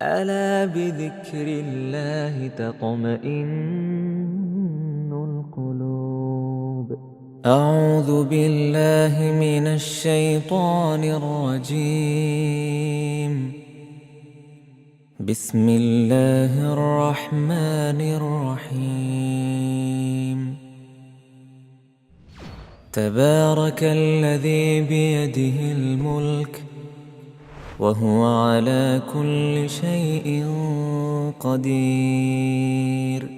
ألا بذكر الله تطمئن القلوب. أعوذ بالله من الشيطان الرجيم. بسم الله الرحمن الرحيم. تبارك الذي بيده الملك وهو على كل شيء قدير.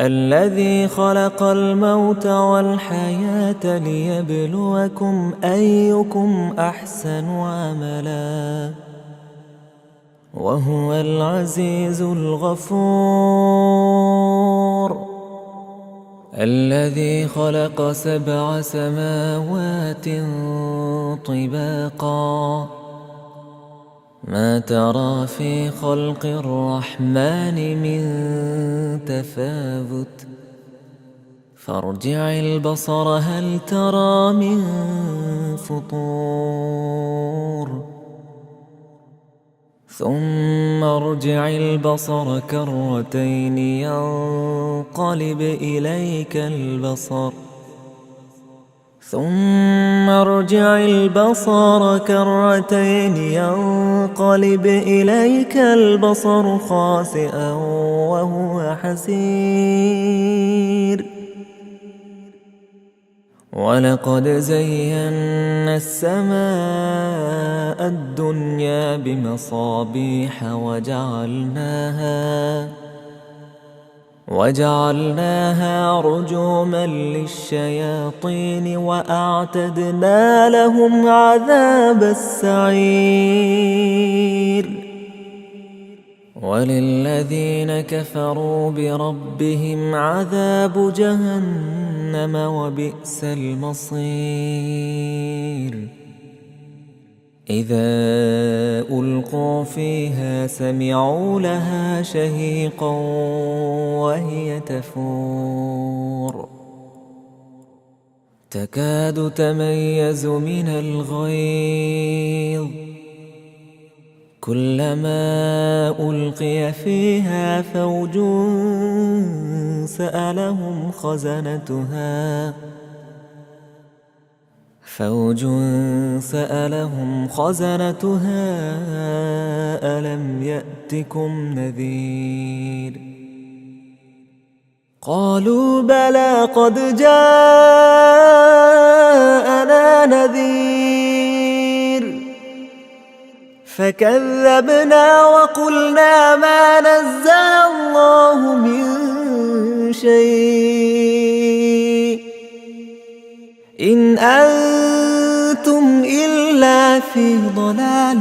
الذي خلق الموت والحياة ليبلوكم أيكم أحسن عملا وهو العزيز الغفور. الذي خلق 7 سماوات طباقا ما ترى في خلق الرحمن من تفاوت فارجع البصر هل ترى من فطور ثم ارجع البصر كرتين ينقلب إليك البصر ثم ارجع البصر كرتين ينقلب إليك البصر خاسئا وهو حسير. ولقد زينا السماء الدنيا بمصابيح وجعلناها رجوما للشياطين وأعتدنا لهم عذاب السعير. وللذين كفروا بربهم عذاب جهنم وبئس المصير. إذا ألقوا فيها سمعوا لها شهيقا وهي تفور تكاد تميز من الغيظ كلما ألقي فيها فوج سألهم خزنتها ألم يأتكم نذير. قالوا بلى قد جاءنا نذير فكذبنا وقلنا ما نزل الله من شيء إن أنتم إلا في ضلال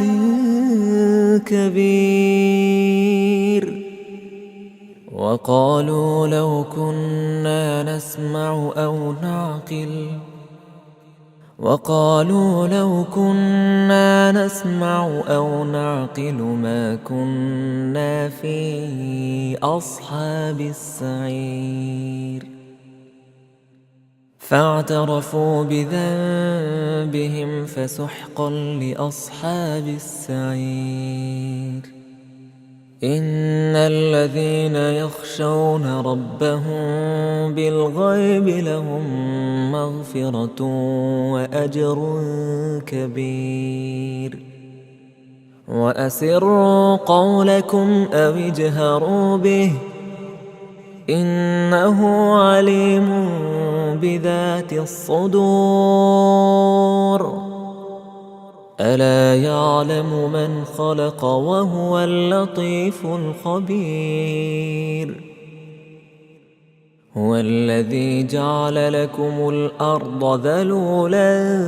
كبير. وقالوا لو كنا نسمع أو نعقل ما كنا في أصحاب السعير. فاعترفوا بذنبهم فسحقا لأصحاب السعير. إن الذين يخشون ربهم بالغيب لهم مغفرة وأجر كبير. وأسروا قولكم أو اجهروا به إنه عليم بذات الصدور. ألا يعلم من خلق وهو اللطيف الخبير. هو الذي جعل لكم الأرض ذلولا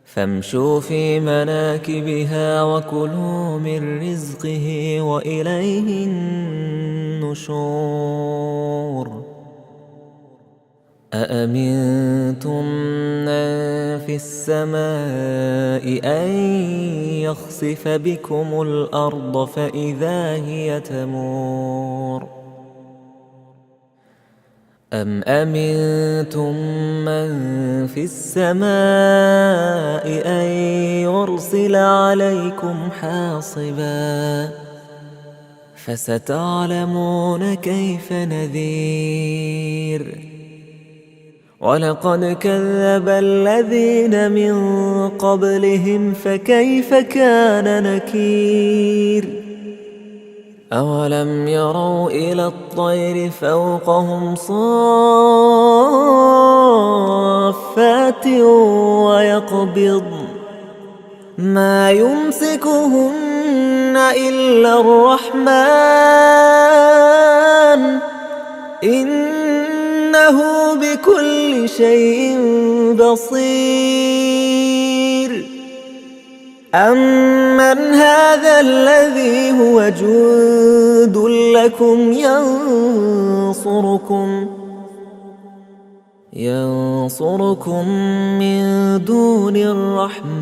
فامشوا في مناكبها وكلوا من رزقه وإليه النشور. أأمنتم من في السماء أن يخسف بكم الأرض فإذا هي تمور أم أمنتم من في السماء أن يرسل عليكم حاصبا فستعلمون كيف نذير ولقد كذب الذين من قبلهم فكيف كان نكير أولم يروا إلى الطير فوقهم صافات ويقبض ما يمسكهن إلا الرحمن إنه بكل شيء بصير أمن هذا الذي هو جند لكم ينصركم من دون الرحمن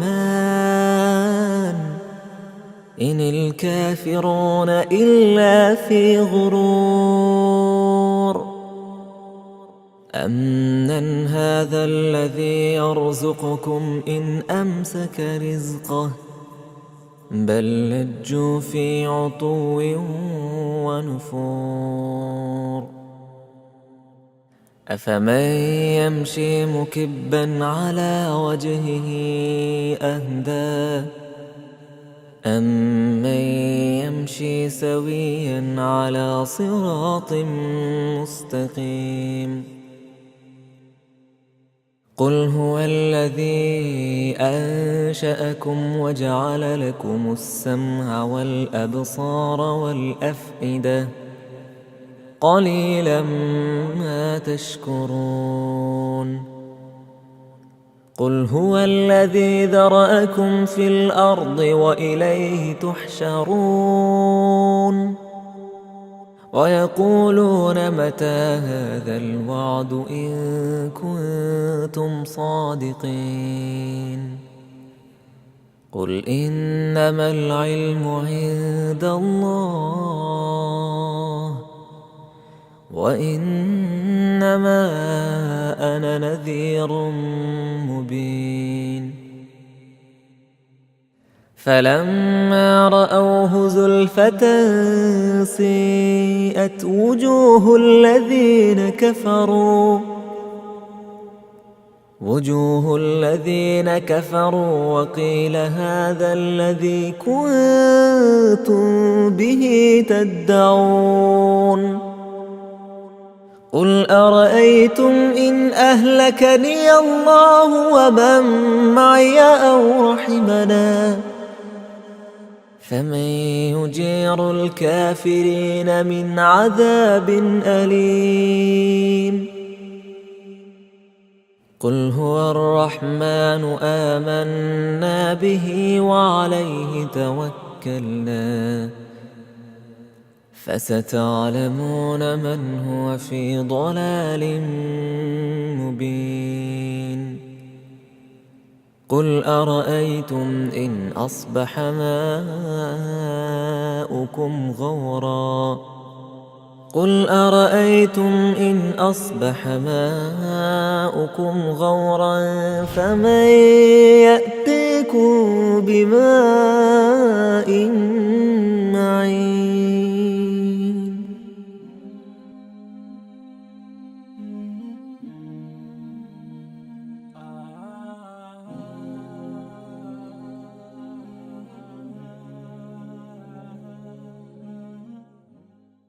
إن الكافرون إلا في غرور أمن هذا الذي يرزقكم إن أمسك رزقه بل لجوا في عتو ونفور أفمن يمشي مكبا على وجهه أهدى أمن يمشي سويا على صراط مستقيم قل هو الذي أنشأكم وجعل لكم السمع والأبصار والأفئدة قليلا ما تشكرون قل هو الذي ذرأكم في الأرض وإليه تحشرون ويقولون متى هذا الوعد إن كنتم صادقين قل إنما العلم عند الله وإنما أنا نذير مبين فلما رأوه زلفة سيئت وجوه الذين كفروا وقيل هذا الذي كنتم به تدعون قل أرأيتم إن أهلكني الله ومن معي أو رحمنا فمن يجير الكافرين من عذاب أليم قل هو الرحمن آمنا به وعليه توكلنا فستعلمون من هو في ضلال مبين قل أرأيتم إن أصبح ماؤكم غورا فمن يأتيكم بماء